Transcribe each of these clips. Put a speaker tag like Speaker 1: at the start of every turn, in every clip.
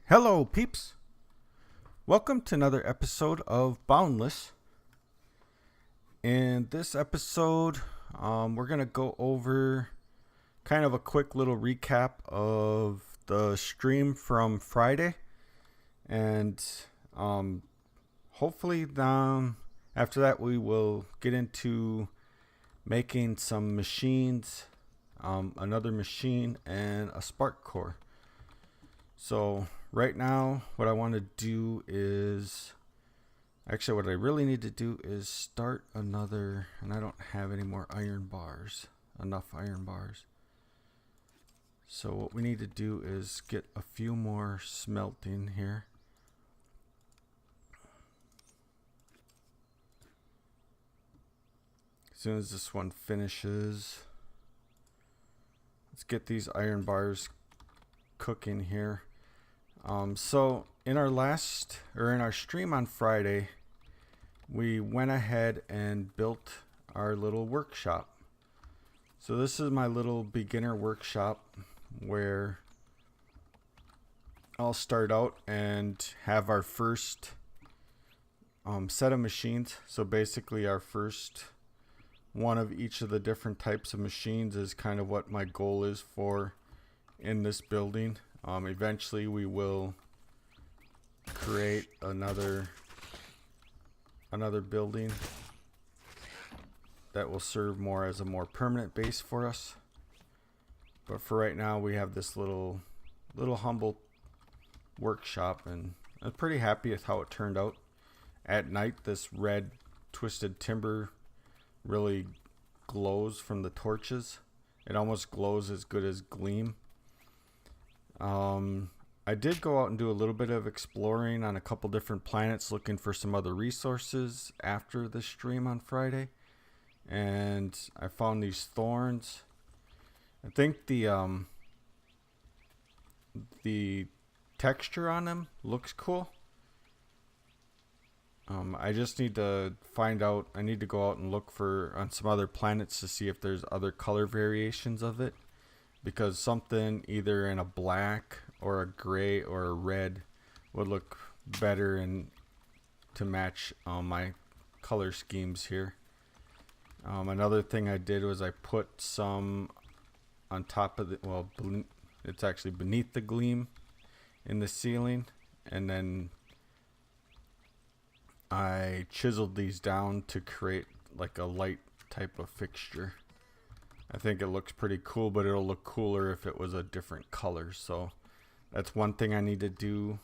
Speaker 1: Hello, peeps. Welcome to another episode of Boundless. In this episode, we're going to go over kind of a quick little recap of the stream from Friday. And hopefully after that, we will get into making some machines, another machine, and a spark core. So right now, what I want to do is, actually what I really need to do is start another, and I don't have any more enough iron bars. So what we need to do is get a few more smelting here. As soon as this one finishes, let's get these iron bars cooking here. So in our stream on Friday, we went ahead and built our little workshop. So this is my little beginner workshop where I'll start out and have our first set of machines. So basically our first one of each of the different types of machines is kind of what my goal is for in this building. Eventually we will create another building that will serve more as a more permanent base for us. But for right now, we have this little humble workshop, and I'm pretty happy with how it turned out. At night, this red twisted timber really glows from the torches. It almost glows as good as gleam. I did go out and do a little bit of exploring on a couple different planets looking for some other resources after the stream on Friday, and I found these thorns. I think the texture on them looks cool. I just need to find out, I need to go out and look on some other planets to see if there's other color variations of it. Because something either in a black or a gray or a red would look better and to match my color schemes here. Another thing I did was I put some on top of it's actually beneath the gleam in the ceiling, and then I chiseled these down to create like a light type of fixture. I think it looks pretty cool, but it'll look cooler if it was a different color. So that's one thing I need to do.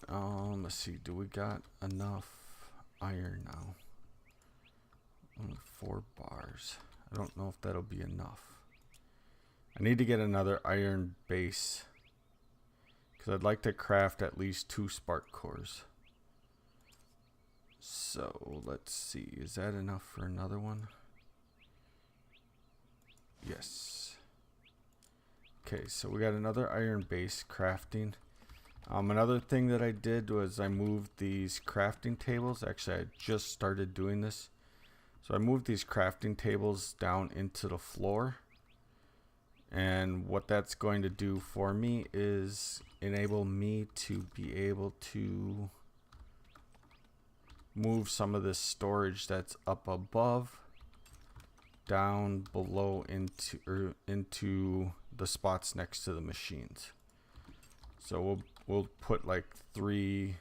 Speaker 1: Let's see, do we got enough iron now? Only 4 bars. I don't know if that'll be enough. I need to get another iron base because I'd like to craft at least 2 spark cores. So let's see, is that enough for another one? Yes. Okay, so we got another iron base crafting. Another thing that I did was I moved these crafting tables. Actually, I just started doing this. So I moved these crafting tables down into the floor. And what that's going to do for me is enable me to be able to move some of this storage that's up above down below into the spots next to the machines. So we'll put like 2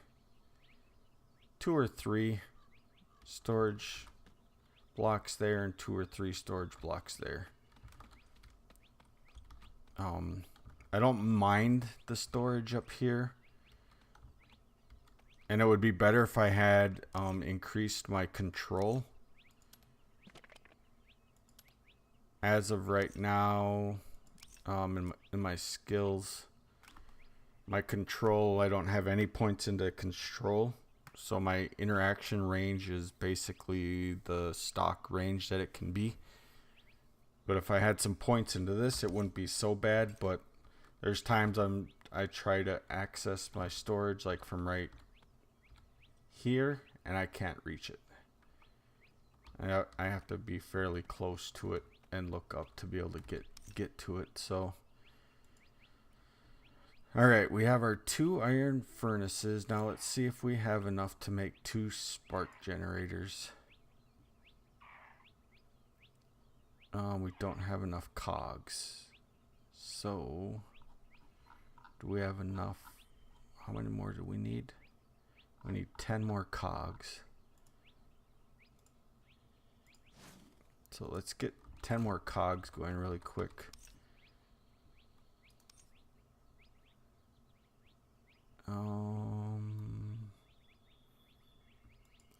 Speaker 1: or 3 storage blocks there and 2 or 3 storage blocks there. I don't mind the storage up here, and it would be better if I had increased my control. As of right now, in my skills, my control, I don't have any points into control. So my interaction range is basically the stock range that it can be. But if I had some points into this, it wouldn't be so bad. But there's times I try to access my storage like from right here, and I can't reach it. I have to be fairly close to it and look up to be able to get to it. So Alright, we have our 2 iron furnaces. Now let's see if we have enough to make 2 spark generators. We don't have enough cogs. So, do we have enough? How many more do we need? We need 10 more cogs. So let's get 10 more cogs going really quick.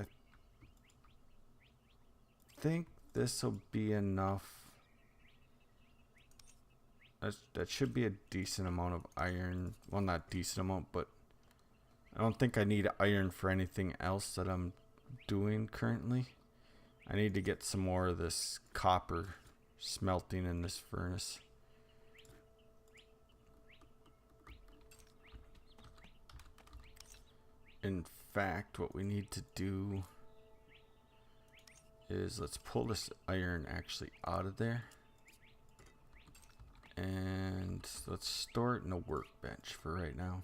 Speaker 1: I think this will be enough. That should be a decent amount of iron. Well, not decent amount, but I don't think I need iron for anything else that I'm doing currently. I need to get some more of this copper smelting in this furnace. In fact, what we need to do is let's pull this iron actually out of there. And let's store it in a workbench for right now.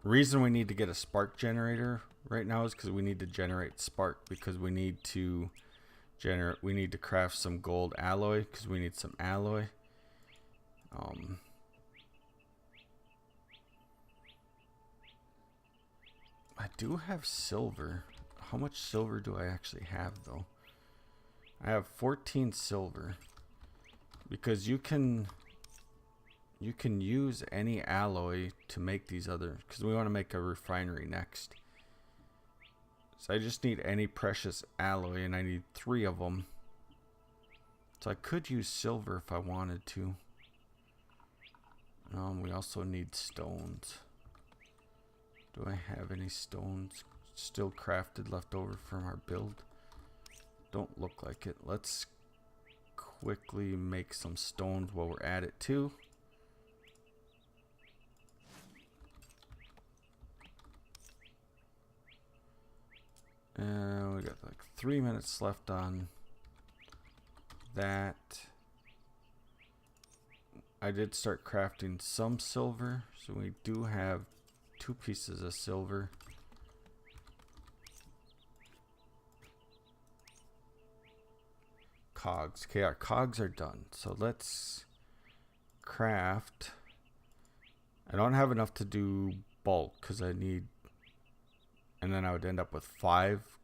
Speaker 1: Reason we need to get a spark generator right now is because we need to generate spark, because we need to craft some gold alloy, because we need some alloy. I do have silver. How much silver do I actually have though? I have 14 silver, because you can use any alloy to make these other, because we want to make a refinery next. So I just need any precious alloy, and I need 3 of them. So I could use silver if I wanted to. We also need stones. Do I have any stones still crafted left over from our build? Don't look like it. Let's quickly make some stones while we're at it too. We got like 3 minutes left on that. I did start crafting some silver, so we do have 2 pieces of silver. Cogs. Okay, our cogs are done. So let's craft. I don't have enough to do bulk because I need, and then I would end up with 5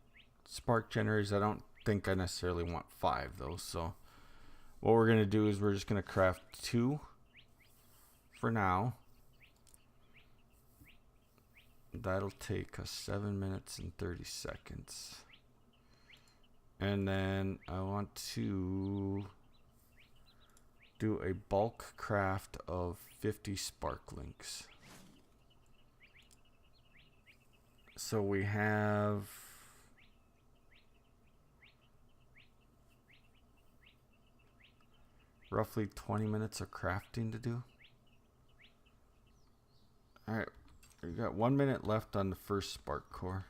Speaker 1: spark generators. I don't think I necessarily want 5 though. So what we're going to do is we're just going to craft 2 for now. That'll take us 7 minutes and 30 seconds. And then I want to do a bulk craft of 50 spark links. So we have roughly 20 minutes of crafting to do. Alright, we got 1 minute left on the first spark core.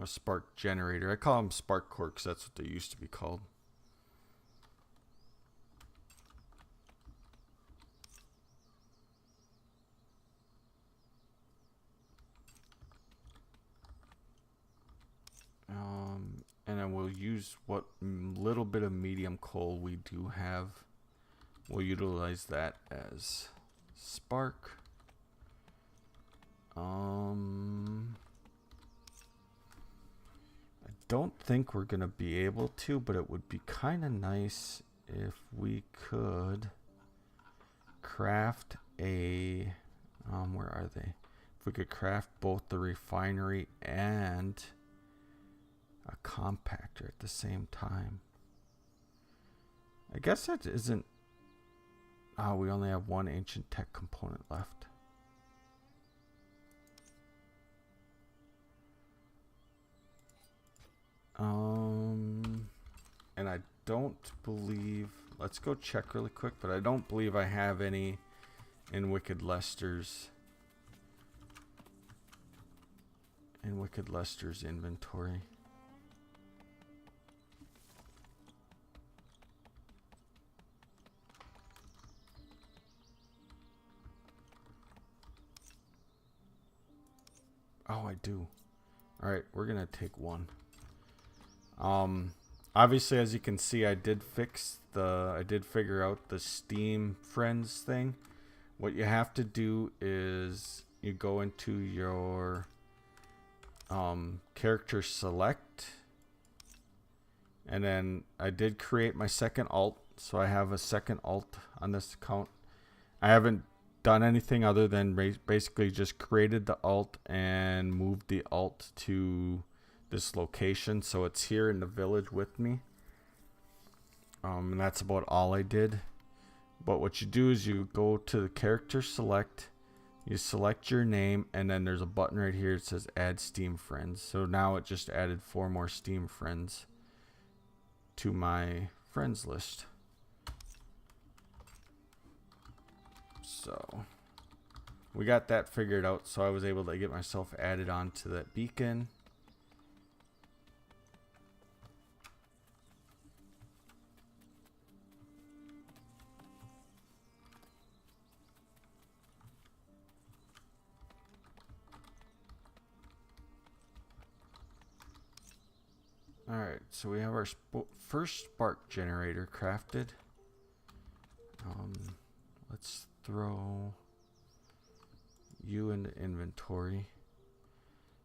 Speaker 1: A spark generator. I call them spark core because that's what they used to be called. And then we'll use what little bit of medium coal we do have. We'll utilize that as spark. I don't think we're gonna be able to, but it would be kind of nice if we could craft a where are they? If we could craft both the refinery and a compactor at the same time. I guess that isn't. Oh, we only have 1 ancient tech component left. And I don't believe, let's go check really quick, but I don't believe I have any in Wicked Lester's inventory. Oh, I do. All right, we're gonna take one. Obviously, as you can see, I did figure out the Steam friends thing. What you have to do is you go into your character select, and then I did create my second alt, so I have a second alt on this account. I haven't done anything other than basically just created the alt and moved the alt to this location, so it's here in the village with me. And that's about all I did. But what you do is you go to the character select, you select your name, and then there's a button right here that says add Steam friends. So now it just added 4 more Steam friends to my friends list. So we got that figured out, so I was able to get myself added onto that beacon. Alright, so we have our first spark generator crafted. Let's throw you into inventory.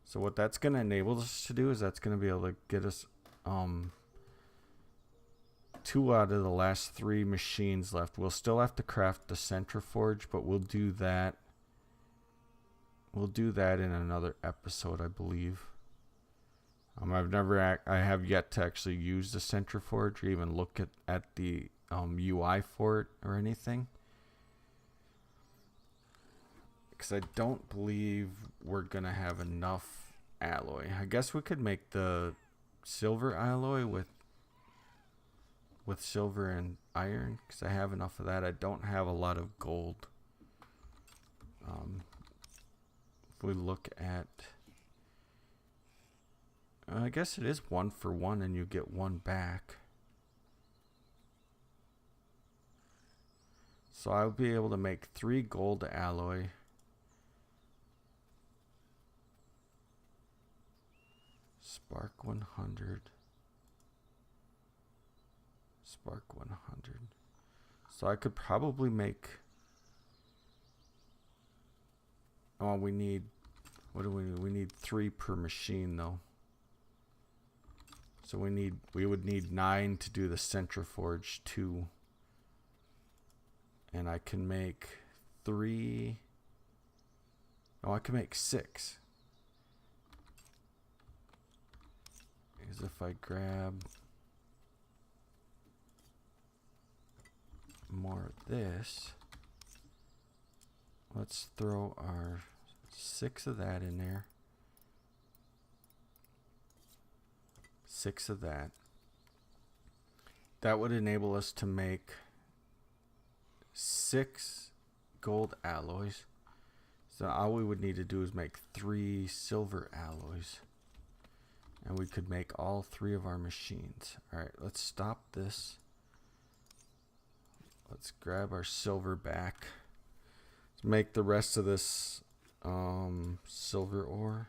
Speaker 1: So what that's going to enable us to do is that's going to be able to get us 2 out of the last 3 machines left. We'll still have to craft the centriforge, but we'll do that. We'll do that in another episode, I believe. I have yet to actually use the centriforge or even look at the UI for it or anything, because I don't believe we're gonna have enough alloy. I guess we could make the silver alloy with silver and iron, because I have enough of that. I don't have a lot of gold. If we look at, I guess it is 1 for 1 and you get 1 back. So I'll be able to make 3 gold alloy. Spark 100. Spark 100. So I could probably make, oh, we need, what do we need? We need 3 per machine though. So we would need 9 to do the centriforge 2. And I can make 3. Oh, I can make 6. Because if I grab more of this, let's throw our 6 of that in there. 6 of that. That would enable us to make 6 gold alloys. So all we would need to do is make 3 silver alloys, and we could make all 3 of our machines. Alright, let's stop this. Let's grab our silver back. Let's make the rest of this silver ore.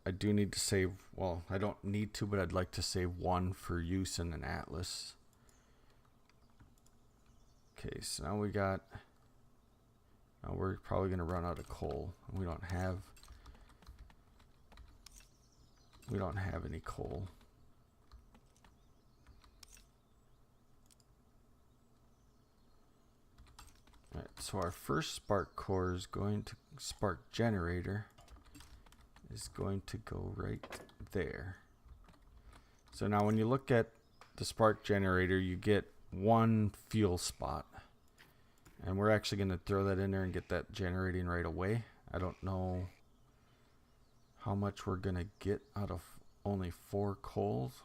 Speaker 1: I do need to save, well, I don't need to, but I'd like to save 1 for use in an atlas. Okay, so now we got, now we're probably going to run out of coal. We don't have any coal. Alright, so our first spark core is going to, spark generator is going to go right there. So now when you look at the spark generator, you get 1 fuel spot, and we're actually going to throw that in there and get that generating right away. I don't know how much we're going to get out of only 4 coals.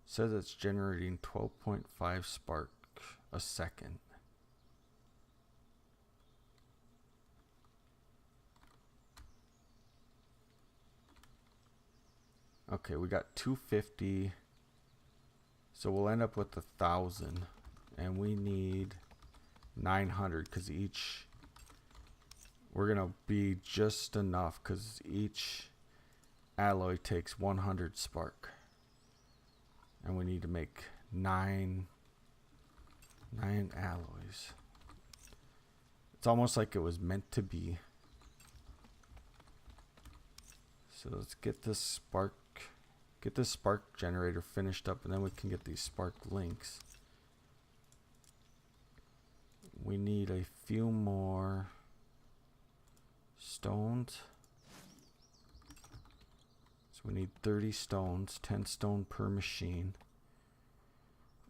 Speaker 1: Says it's generating 12.5 spark a second. Okay, we got 250, so we'll end up with 1,000, and we need 900 because each, we're gonna be just enough because each alloy takes 100 spark, and we need to make nine alloys. It's almost like it was meant to be. So let's get this spark generator finished up, and then we can get these spark links. We need a few more stones. So we need 30 stones, 10 stone per machine.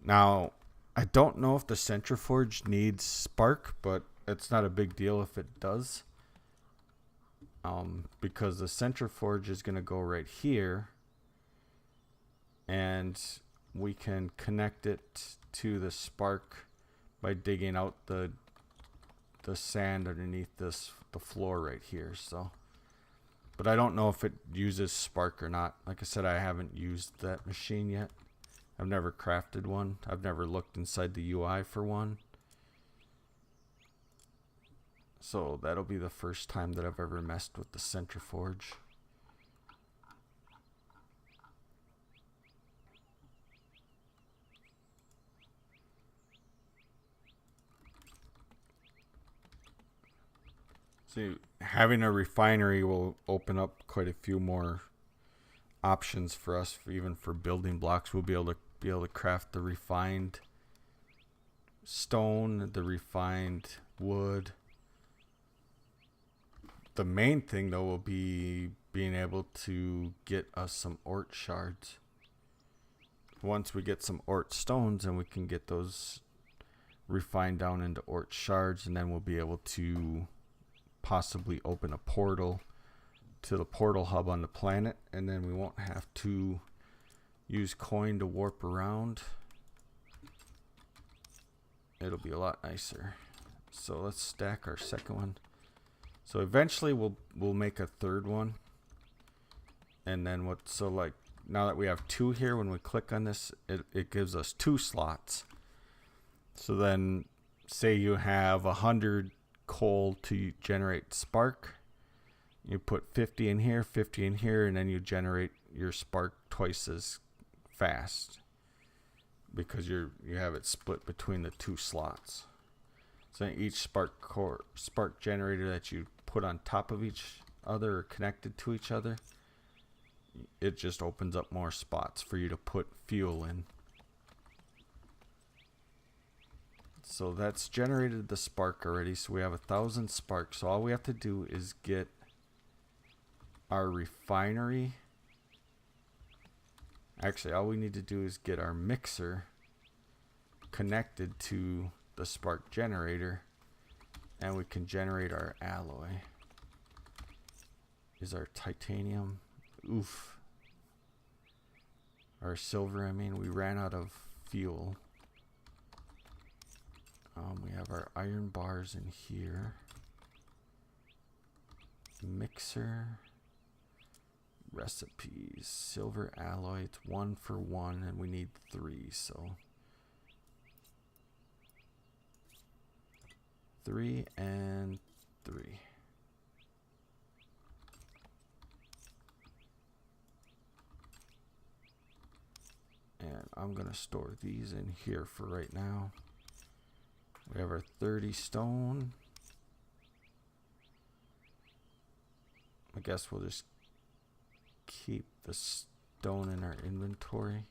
Speaker 1: Now, I don't know if the centrifuge needs spark, but it's not a big deal if it does. Because the centrifuge is going to go right here, and we can connect it to the spark by digging out the sand underneath the floor right here. So, but I don't know if it uses spark or not. Like I said, I haven't used that machine yet. I've never crafted one. I've never looked inside the UI for one. So that'll be the first time that I've ever messed with the centrifuge. See, having a refinery will open up quite a few more options for us, even for building blocks. We'll be able to craft the refined stone, the refined wood. The main thing though will be being able to get us some Oort shards. Once we get some Oort stones, and we can get those refined down into Oort shards, and then we'll be able to possibly open a portal to the portal hub on the planet, and then we won't have to use coin to warp around. It'll be a lot nicer. So let's stack our second one. So eventually we'll make a third one, and then like now that we have 2 here, when we click on this, it gives us 2 slots. So then say you have 100 coal to generate spark, you put 50 in here, 50 in here, and then you generate your spark twice as fast because you have it split between the 2 slots. So each spark generator that you put on top of each other or connected to each other, it just opens up more spots for you to put fuel in. So that's generated the spark already. So we have 1,000 sparks. So all we have to do is get our refinery. Actually, all we need to do is get our mixer connected to the spark generator, and we can generate our alloy. Is our titanium, oof, our silver, I mean, we ran out of fuel. We have our iron bars in here. Mixer, recipes, silver alloy, it's 1 for 1, and we need 3, so 3 and 3. And I'm gonna store these in here for right now. We have our 30 stone. I guess we'll just keep the stone in our inventory.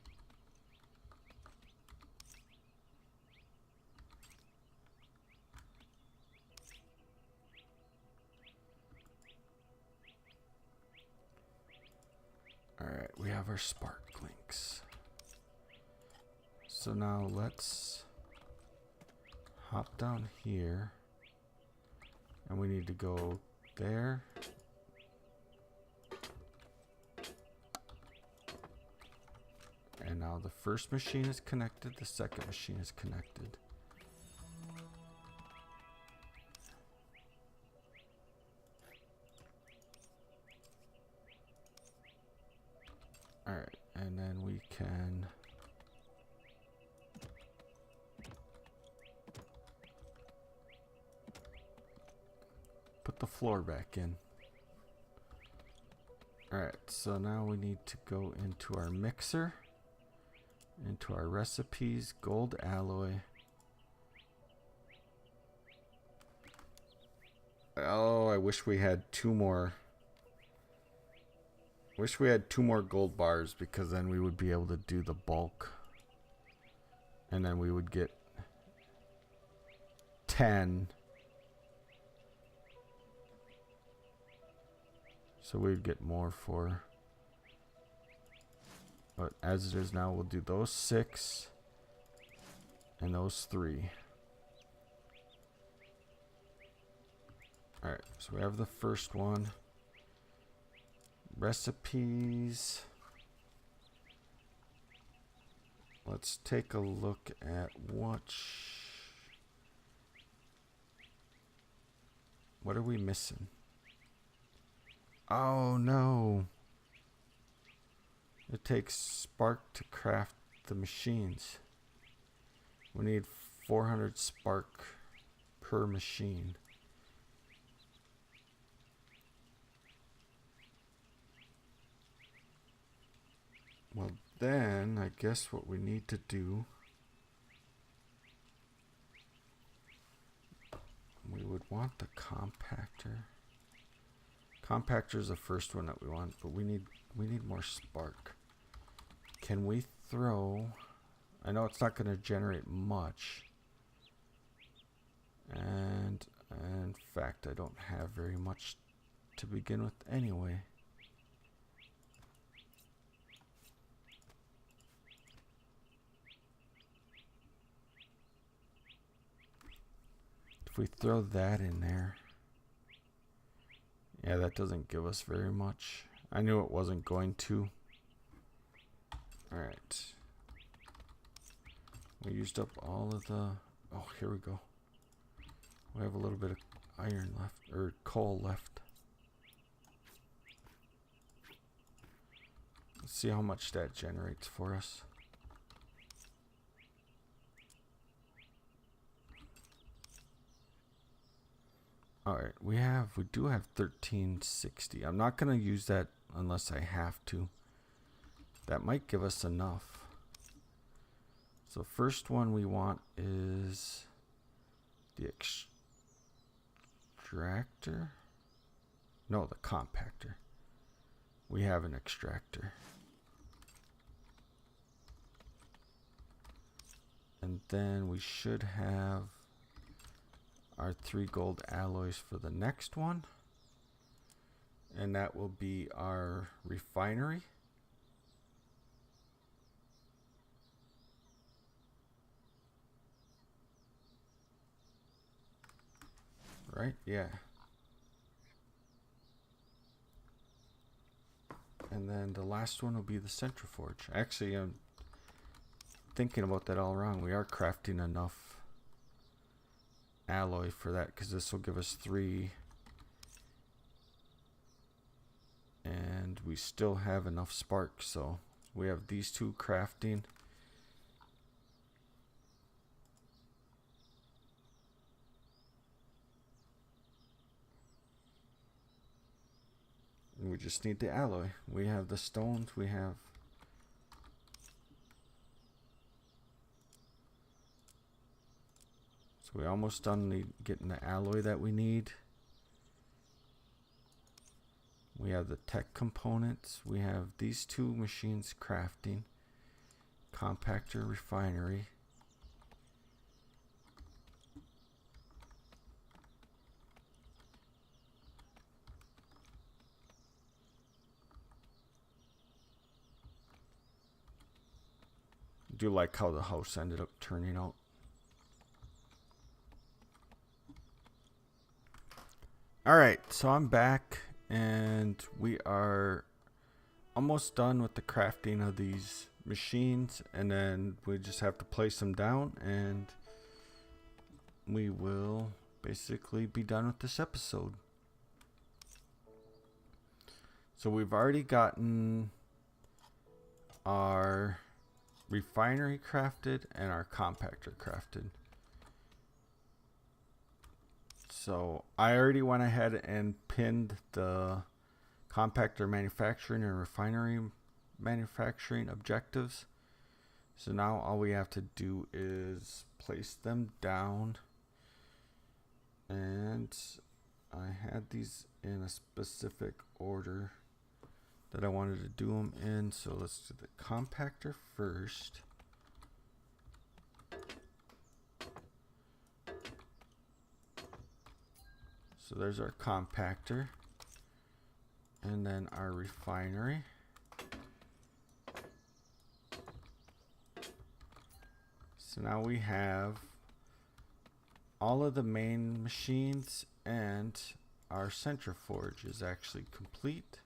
Speaker 1: Alright, we have our spark links. So now let's hop down here, and we need to go there. And now the first machine is connected, the second machine is connected. Alright, and then we can the floor back in. Alright, so now we need to go into our mixer, into our recipes, gold alloy. Oh, I wish we had two more. Wish we had two more gold bars, because then we would be able to do the bulk. And then we would get 10. So we'd get more for. But as it is now, we'll do those 6 and those 3. Alright, so we have the first one. Recipes. Let's take a look at what are we missing? Oh no. It takes spark to craft the machines. We need 400 spark per machine. Well, then I guess what we need to do, we would want the compactor. Compactor is the first one that we want, but we need more spark. Can we throw? I know it's not going to generate much, and in fact, I don't have very much to begin with anyway. If we throw that in there, yeah, that doesn't give us very much. I knew it wasn't going to. Alright. We used up all of the... Oh, here we go. We have a little bit of iron left, or coal left. Let's see how much that generates for us. Alright, we do have 1360. I'm not going to use that unless I have to. That might give us enough. So first one we want is the extractor. No, the compactor. We have an extractor. And then we should have our 3 gold alloys for the next one, and that will be our refinery. Right? Yeah. And then the last one will be the centrifuge. Actually, I'm thinking about that all wrong. We are crafting enough alloy for that, because this will give us 3, and we still have enough spark, so we have these 2 crafting. And we just need the alloy. We have the stones, we have we're almost done getting the alloy that we need. We have the tech components. We have these 2 machines crafting. Compactor, refinery. I do like how the house ended up turning out. Alright, so I'm back, and we are almost done with the crafting of these machines, and then we just have to place them down, and we will basically be done with this episode. So we've already gotten our refinery crafted and our compactor crafted. So I already went ahead and pinned the compactor manufacturing and refinery manufacturing objectives. So now all we have to do is place them down. And I had these in a specific order that I wanted to do them in. So let's do the compactor first. So there's our compactor. And then our refinery. So now we have all of the main machines, and our centrifuge is actually complete.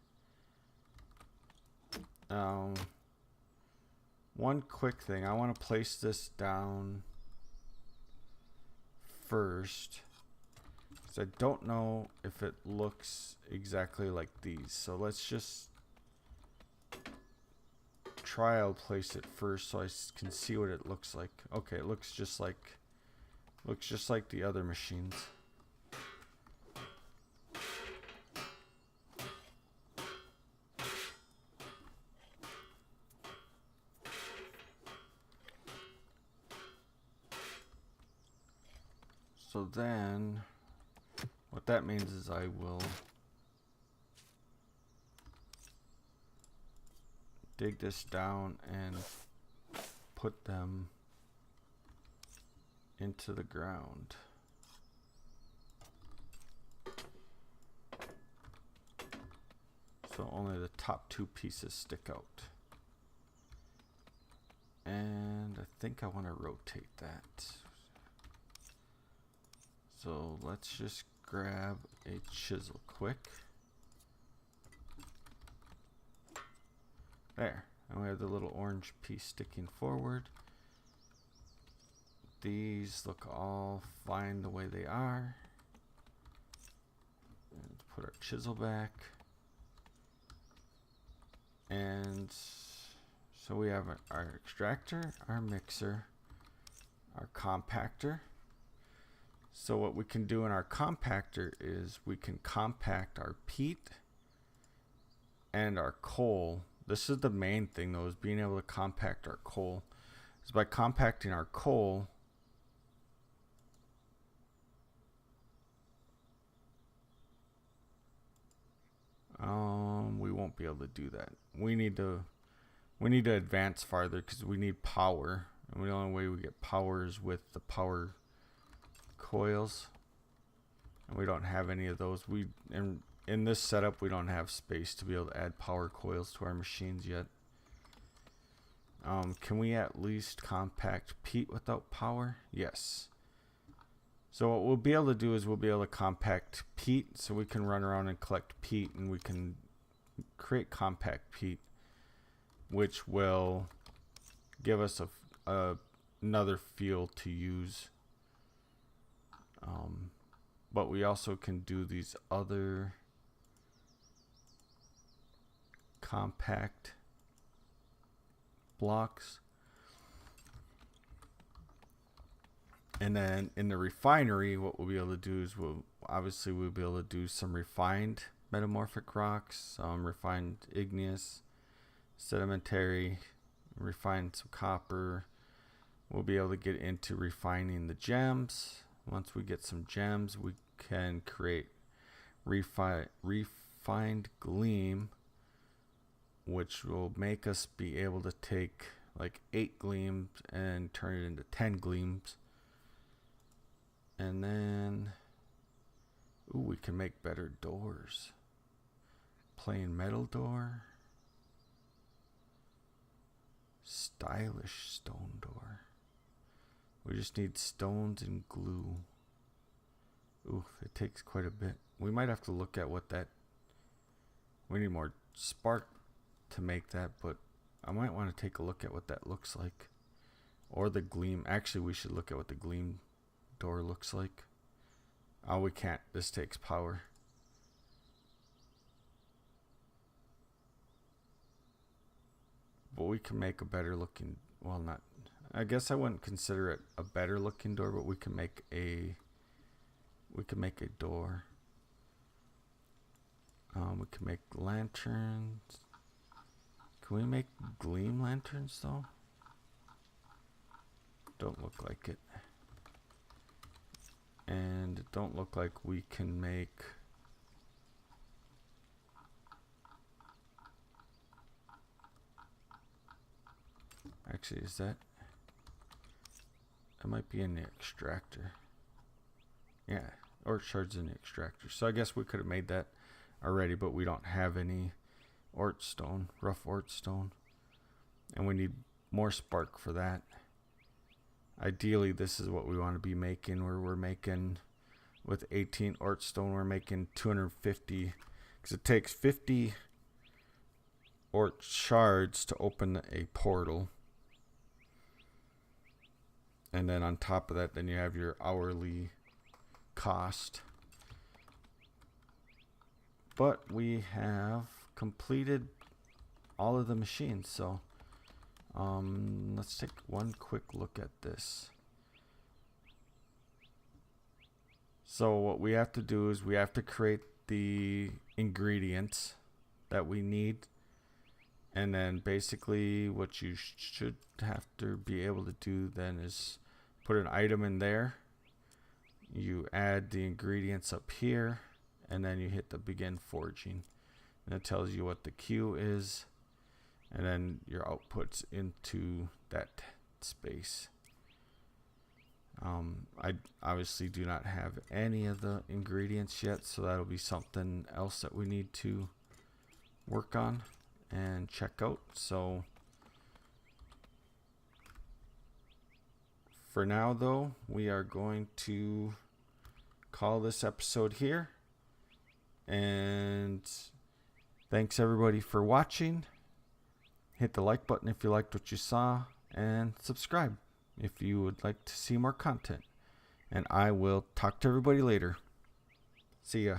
Speaker 1: One quick thing, I want to place this down first because I don't know if it looks exactly like these. So let's just trial place it first so I can see what it looks like. Okay, it looks just like the other machines. So then what that means is I will dig this down and put them into the ground. So only the top two pieces stick out. And I think I want to rotate that. So let's just grab a chisel quick. There. And we have the little orange piece sticking forward. These look all fine the way they are. Let's put our chisel back. And so we have our extractor, our mixer, our compactor. So what we can do in our compactor is we can compact our peat and our coal. This is the main thing though, is being able to compact our coal. So by compacting our coal, we won't be able to do that. We need to advance farther because we need power. And the only way we get power is with the power coils. And we don't have any of those. In this setup, we don't have space to be able to add power coils to our machines yet. Can we at least compact peat without power? Yes. So what we'll be able to do is we'll be able to compact peat, so we can run around and collect peat, and we can create compact peat, which will give us another fuel to use. But we also can do these other compact blocks. And then in the refinery, what we'll be able to do is we'll be able to do some refined metamorphic rocks, refined igneous, sedimentary, refine some copper. We'll be able to get into refining the gems. Once we get some gems, we can create refined gleam, which will make us be able to take like 8 gleams and turn it into 10 gleams. And then, ooh, we can make better doors. Plain metal door. Stylish stone door. We just need stones and glue. Ooh, it takes quite a bit. We might have to look at what that... We need more spark to make that, but I might want to take a look at what that looks like. Or the gleam. Actually, we should look at what the gleam door looks like. Oh, we can't. This takes power. But we can make a better looking, well, not, I guess I wouldn't consider it a better looking door, but we can make a we can make a door. We can make lanterns. Can we make gleam lanterns though? Don't look like it. And it don't look like we can make actually, is that might be in the extractor. Yeah, Oort shards in the extractor. So I guess we could have made that already, but we don't have any Oort stone, rough Oort stone. And we need more spark for that. Ideally, this is what we want to be making, where we're making, with 18 Oort stone, we're making 250, because it takes 50 Oort shards to open a portal. And then on top of that, then you have your hourly cost. But we have completed all of the machines, so let's take one quick look at this. So what we have to do is we have to create the ingredients that we need, and then basically what you should have to be able to do then is put an item in there, you add the ingredients up here, and then you hit the begin forging, and it tells you what the queue is, and then your outputs into that space. I obviously do not have any of the ingredients yet, so that'll be something else that we need to work on and check out. So for now though, we are going to call this episode here, and thanks everybody for watching. Hit the like button if you liked what you saw, and subscribe if you would like to see more content. And I will talk to everybody later. See ya.